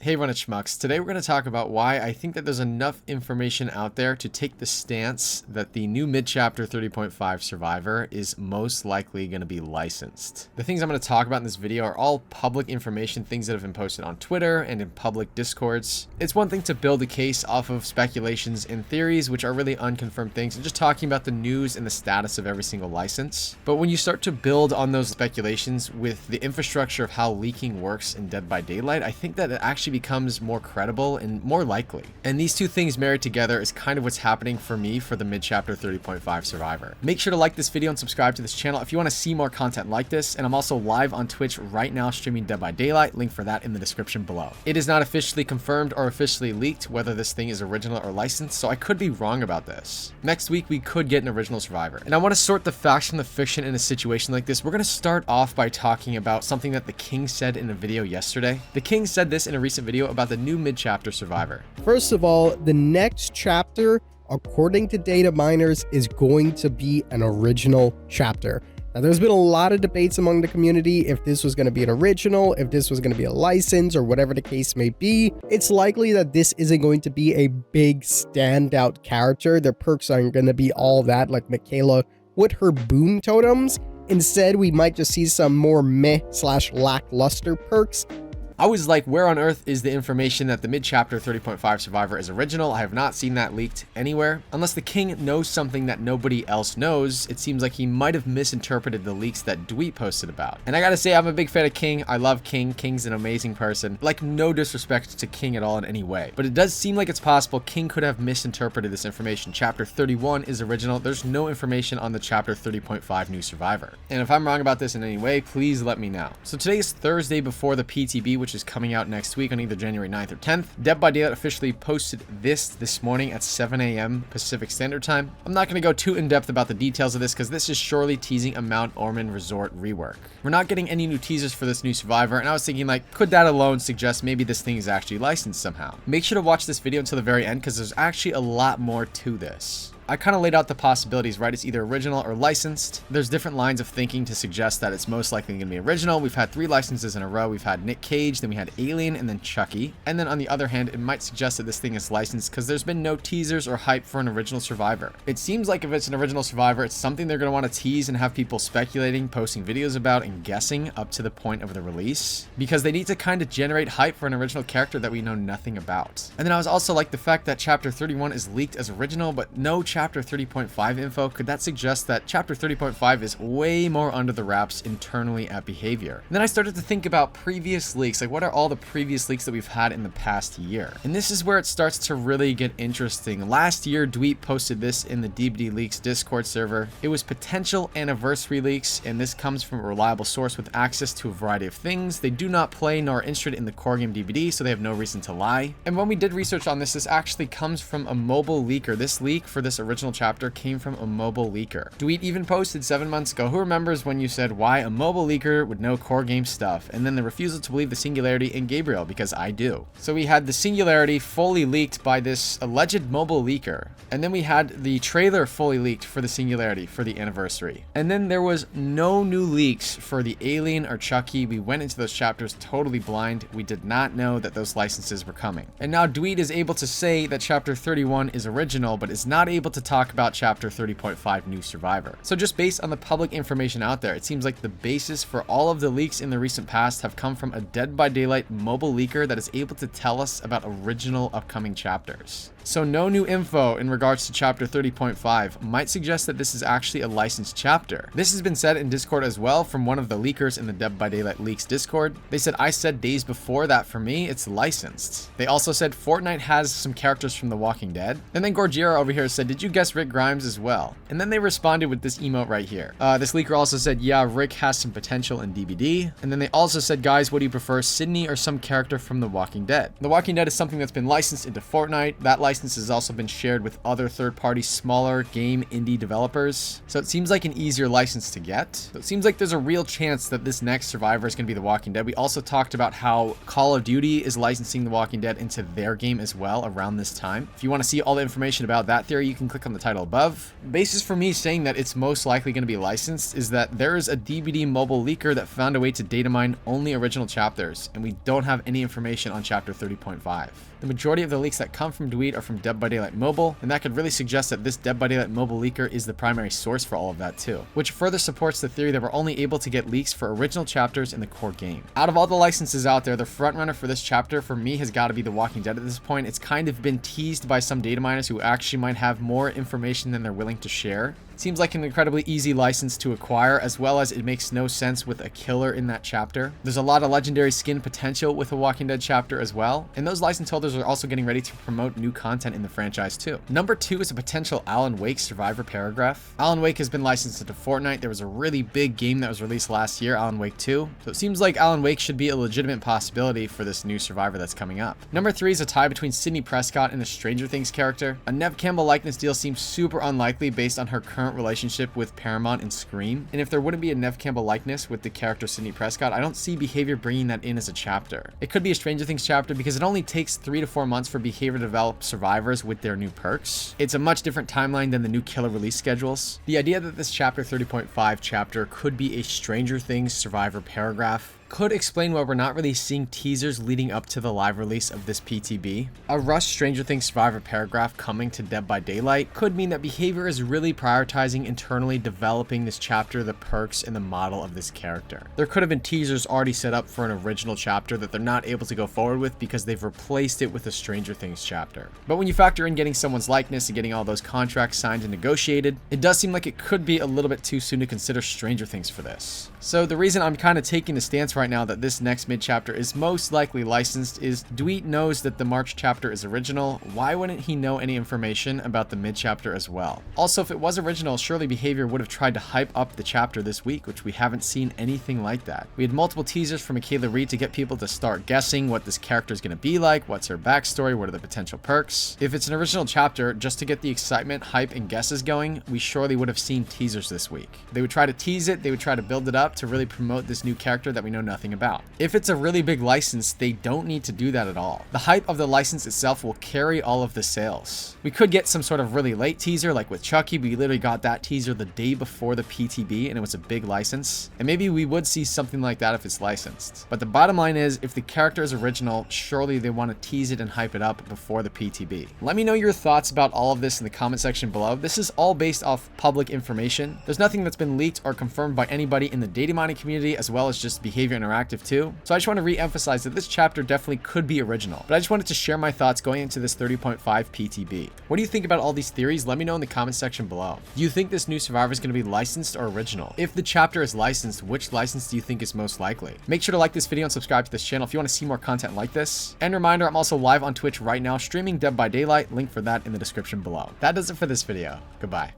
Hey everyone, it's Schmucks. Today we're going to talk about why I think that there's enough information out there to take the stance that the new mid-chapter 30.5 Survivor is most likely going to be licensed. The things I'm going to talk about in this video are all public information, things that have been posted on Twitter and in public discords. It's one thing to build a case off of speculations and theories, which are really unconfirmed things, and just talking about the news and the status of every single license. But when you start to build on those speculations with the infrastructure of how leaking works in Dead by Daylight, I think that it actually becomes more credible and more likely. And these two things married together is kind of what's happening for me for the mid-chapter 30.5 Survivor. Make sure to like this video and subscribe to this channel if you want to see more content like this, and I'm also live on Twitch right now streaming Dead by Daylight, link for that in the description below. It is not officially confirmed or officially leaked whether this thing is original or licensed, so I could be wrong about this. Next week we could get an original Survivor, and I want to sort the facts from the fiction in a situation like this. We're going to start off by talking about something that the King said in a video yesterday. The King said this in a recent video about the new mid-chapter Survivor. First of all, the next chapter, according to data miners, is going to be an original chapter. Now, there's been a lot of debates among the community if this was going to be an original, if this was going to be a license, or whatever the case may be. It's likely that this isn't going to be a big standout character. Their perks aren't going to be all that, like Michaela with her boon totems. Instead, we might just see some more meh/lackluster perks. I was like, where on earth is the information that the mid-chapter 30.5 Survivor is original? I have not seen that leaked anywhere. Unless the King knows something that nobody else knows, it seems like he might have misinterpreted the leaks that Dweet posted about. And I gotta say, I'm a big fan of King. I love King. King's an amazing person. Like, no disrespect to King at all in any way. But it does seem like it's possible King could have misinterpreted this information. Chapter 31 is original. There's no information on the Chapter 30.5 new Survivor. And if I'm wrong about this in any way, please let me know. So today is Thursday before the PTB, which is coming out next week on either January 9th or 10th. Dead by Daylight officially posted this morning at 7 a.m. Pacific Standard Time. I'm not going to go too in-depth about the details of this because this is surely teasing a Mount Ormond Resort rework. We're not getting any new teasers for this new Survivor, and I was thinking, like, could that alone suggest maybe this thing is actually licensed somehow? Make sure to watch this video until the very end because there's actually a lot more to this. I kind of laid out the possibilities, right? It's either original or licensed. There's different lines of thinking to suggest that it's most likely going to be original. We've had 3 licenses in a row. We've had Nick Cage, then we had Alien, and then Chucky. And then on the other hand, it might suggest that this thing is licensed because there's been no teasers or hype for an original Survivor. It seems like if it's an original Survivor, it's something they're going to want to tease and have people speculating, posting videos about, and guessing up to the point of the release, because they need to kind of generate hype for an original character that we know nothing about. And then I was also like the fact that Chapter 31 is leaked as original, but no Chapter 30.5 info. Could that suggest that Chapter 30.5 is way more under the wraps internally at Behavior? And then I started to think about previous leaks, like what are all the previous leaks that we've had in the past year? And this is where it starts to really get interesting. Last year, Dweet posted this in the DBD Leaks Discord server. It was potential anniversary leaks, and this comes from a reliable source with access to a variety of things. They do not play nor are interested in the core game DBD, so they have no reason to lie. And when we did research on this, this actually comes from a mobile leaker. This leak for this original chapter came from a mobile leaker. Dweet even posted 7 months ago, who remembers when you said, why a mobile leaker would know core game stuff? And then the refusal to believe the Singularity in Gabriel, because I do. So we had the Singularity fully leaked by this alleged mobile leaker. And then we had the trailer fully leaked for the Singularity for the anniversary. And then there was no new leaks for the Alien or Chucky. We went into those chapters totally blind. We did not know that those licenses were coming. And now Dweet is able to say that Chapter 31 is original, but is not able to talk about Chapter 30.5 new Survivor. So just based on the public information out there, it seems like the basis for all of the leaks in the recent past have come from a Dead by Daylight mobile leaker that is able to tell us about original upcoming chapters. So no new info in regards to Chapter 30.5 might suggest that this is actually a licensed chapter. This has been said in Discord as well from one of the leakers in the Dead by Daylight Leaks Discord. They said, I said days before that for me, it's licensed. They also said Fortnite has some characters from The Walking Dead. And then Gorgiera over here said, did you guess Rick Grimes as well? And then they responded with this emote right here. This leaker also said, yeah, Rick has some potential in DBD. And then they also said, guys, what do you prefer, Sydney or some character from The Walking Dead? The Walking Dead is something that's been licensed into Fortnite. That license has also been shared with other third-party smaller game indie developers. So it seems like an easier license to get. So it seems like there's a real chance that this next Survivor is going to be The Walking Dead. We also talked about how Call of Duty is licensing The Walking Dead into their game as well around this time. If you want to see all the information about that theory, you can click click on the title above. The basis for me saying that it's most likely going to be licensed is that there is a DBD mobile leaker that found a way to data mine only original chapters, and we don't have any information on chapter 30.5. The majority of the leaks that come from Dweet are from Dead by Daylight Mobile, and that could really suggest that this Dead by Daylight Mobile leaker is the primary source for all of that too, which further supports the theory that we're only able to get leaks for original chapters in the core game. Out of all the licenses out there, the frontrunner for this chapter for me has got to be The Walking Dead at this point. It's kind of been teased by some data miners who actually might have more information than they're willing to share. Seems like an incredibly easy license to acquire, as well as it makes no sense with a killer in that chapter. There's a lot of legendary skin potential with a Walking Dead chapter as well, and those license holders are also getting ready to promote new content in the franchise too. Number 2 is a potential Alan Wake survivor paragraph. Alan Wake has been licensed into Fortnite. There was a really big game that was released last year, Alan Wake 2, so it seems like Alan Wake should be a legitimate possibility for this new survivor that's coming up. Number 3 is a tie between Sydney Prescott and a Stranger Things character. A Nev Campbell likeness deal seems super unlikely based on her current relationship with Paramount and Scream, and if there wouldn't be a Nev Campbell likeness with the character Sydney Prescott, I don't see Behavior bringing that in as a chapter. It could be a Stranger Things chapter because it only takes 3 to 4 months for Behavior to develop survivors with their new perks. It's a much different timeline than the new killer release schedules. The idea that this chapter 30.5 chapter could be a Stranger Things survivor paragraph could explain why we're not really seeing teasers leading up to the live release of this PTB. A rushed Stranger Things survivor paragraph coming to Dead by Daylight could mean that Behavior is really prioritizing internally developing this chapter, the perks, and the model of this character. There could have been teasers already set up for an original chapter that they're not able to go forward with because they've replaced it with a Stranger Things chapter. But when you factor in getting someone's likeness and getting all those contracts signed and negotiated, it does seem like it could be a little bit too soon to consider Stranger Things for this. So the reason I'm kind of taking the stance right now that this next mid chapter is most likely licensed is Dweet knows that the March chapter is original. Why wouldn't he know any information about the mid chapter as well? Also, if it was original, surely Behavior would have tried to hype up the chapter this week, which we haven't seen anything like that. We had multiple teasers from Michaela Reed to get people to start guessing what this character is going to be like, what's her backstory, what are the potential perks. If it's an original chapter, just to get the excitement, hype, and guesses going, we surely would have seen teasers this week. They would try to tease it, they would try to build it up to really promote this new character that we know nothing about. If it's a really big license, they don't need to do that at all. The hype of the license itself will carry all of the sales. We could get some sort of really late teaser, like with Chucky. We literally got that teaser the day before the PTB, and it was a big license. And maybe we would see something like that if it's licensed. But the bottom line is, if the character is original, surely they want to tease it and hype it up before the PTB. Let me know your thoughts about all of this in the comment section below. This is all based off public information. There's nothing that's been leaked or confirmed by anybody in the data mining community, as well as just Behavior Interactive too. So I just want to re-emphasize that this chapter definitely could be original, but I just wanted to share my thoughts going into this 30.5 PTB. What do you think about all these theories? Let me know in the comment section below. Do you think this new survivor is going to be licensed or original? If the chapter is licensed, which license do you think is most likely? Make sure to like this video and subscribe to this channel if you want to see more content like this. And reminder, I'm also live on Twitch right now streaming Dead by Daylight. Link for that in the description below. That does it for this video. Goodbye.